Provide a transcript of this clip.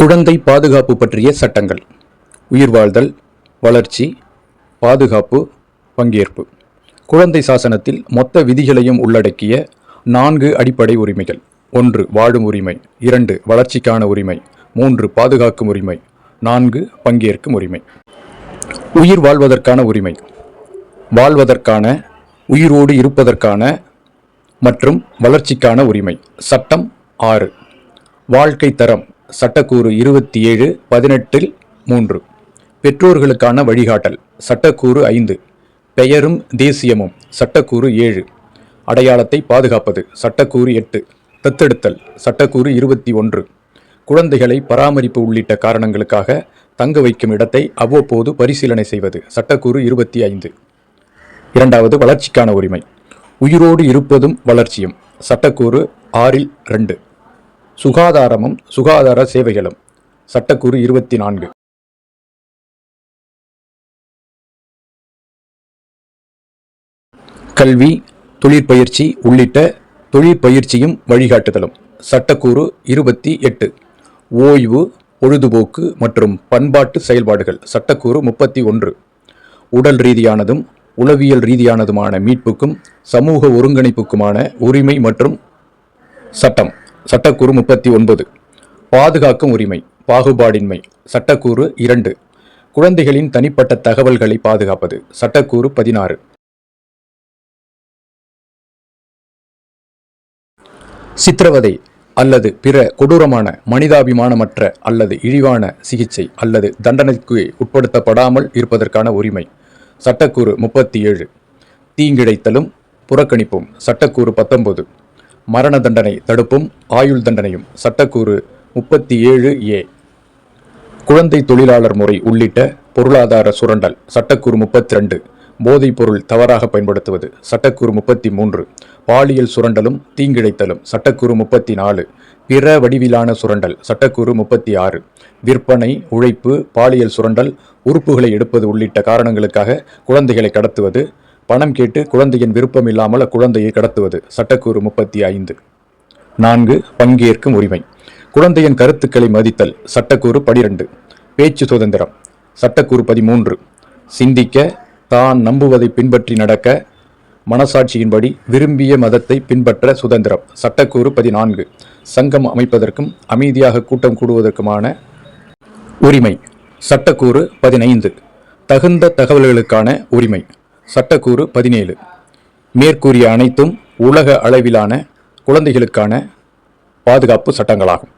குழந்தை பாதுகாப்பு பற்றிய சட்டங்கள். உயிர்வாழ்தல், வளர்ச்சி, பாதுகாப்பு, பங்கேற்பு. குழந்தை சாசனத்தில் மொத்த விதிகளையும் உள்ளடக்கிய 4 அடிப்படை உரிமைகள். 1. வாழும் உரிமை. 2. வளர்ச்சிக்கான உரிமை. 3. பாதுகாக்கும் உரிமை. 4. பங்கேற்கும் உரிமை. உயிர் வாழ்வதற்கான உரிமை. வாழ்வதற்கான, உயிரோடு இருப்பதற்கான மற்றும் வளர்ச்சிக்கான உரிமை. சட்டம் 6. வாழ்க்கை தரம். சட்டக்கூறு 27/18-3. பெற்றோர்களுக்கான வழிகாட்டல். சட்டக்கூறு 5. பெயரும் தேசியமும். சட்டக்கூறு 7. அடையாளத்தை பாதுகாப்பது. சட்டக்கூறு 8. தத்தெடுத்தல். சட்டக்கூறு 21. குழந்தைகளை பராமரிப்பு உள்ளிட்ட காரணங்களுக்காக தங்க வைக்கும் இடத்தை அவ்வப்போது பரிசீலனை செய்வது. சட்டக்கூறு 25. 2. வளர்ச்சிக்கான உரிமை. உயிரோடு இருப்பதும் வளர்ச்சியும். சட்டக்கூறு 6-2. சுகாதாரமும் சுகாதார சேவைகளும். சட்டக்கூறு 24. கல்வி, தொழிற்பயிற்சி உள்ளிட்ட தொழிற்பயிற்சியும் வழிகாட்டுதலும். சட்டக்கூறு 28. ஓய்வு, பொழுதுபோக்கு மற்றும் பண்பாட்டு செயல்பாடுகள். சட்டக்கூறு 31. உடல் ரீதியானதும் உளவியல் ரீதியானதுமான மீட்புக்கும் சமூக ஒருங்கிணைப்புக்குமான உரிமை மற்றும் சட்டம். சட்டக்கூறு 39. பாதுகாக்கும் உரிமை, பாகுபாடின்மை. சட்டக்கூறு 2. குழந்தைகளின் தனிப்பட்ட தகவல்களை பாதுகாப்பது. சட்டக்கூறு 16. சித்திரவதை அல்லது பிற கொடூரமான, மனிதாபிமானமற்ற அல்லது இழிவான சிகிச்சை அல்லது தண்டனைக்கு உட்படுத்தப்படாமல் இருப்பதற்கான உரிமை. சட்டக்கூறு 37. தீங்கிழைத்தலும் புறக்கணிப்பும். சட்டக்கூறு 19. மரண தண்டனை தடுப்பும் ஆயுள் தண்டனையும். சட்டக்கூறு 37A. குழந்தை தொழிலாளர் முறை உள்ளிட்ட பொருளாதார சுரண்டல். சட்டக்கூறு 32. போதைப் பொருள் தவறாக பயன்படுத்துவது. சட்டக்கூறு 33. பாலியல் சுரண்டலும் தீங்கிழைத்தலும். சட்டக்கூறு 34. பிற வடிவிலான சுரண்டல். சட்டக்கூறு 36. விற்பனை, உழைப்பு, பாலியல் சுரண்டல், உறுப்புகளை எடுப்பது உள்ளிட்ட காரணங்களுக்காக குழந்தைகளை கடத்துவது, பணம் கேட்டு குழந்தையின் விருப்பம் இல்லாமல் அக்குழந்தையை கடத்துவது. சட்டக்கூறு 35. 4. பங்கேற்கும் உரிமை. குழந்தையின் கருத்துக்களை மதித்தல். சட்டக்கூறு 12. பேச்சு சுதந்திரம். சட்டக்கூறு 13. சிந்திக்க, தான் நம்புவதை பின்பற்றி நடக்க, மனசாட்சியின்படி விரும்பிய மதத்தை பின்பற்ற சுதந்திரம். சட்டக்கூறு 14. சங்கம் அமைப்பதற்கும் அமைதியாக கூட்டம் கூடுவதற்குமான உரிமை. சட்டக்கூறு 15. தகுந்த தகவல்களுக்கான உரிமை. சட்டக்கூறு 17. மேற்கூறிய அனைத்தும் உலக அளவிலான குழந்தைகளுக்கான பாதுகாப்பு சட்டங்களாகும்.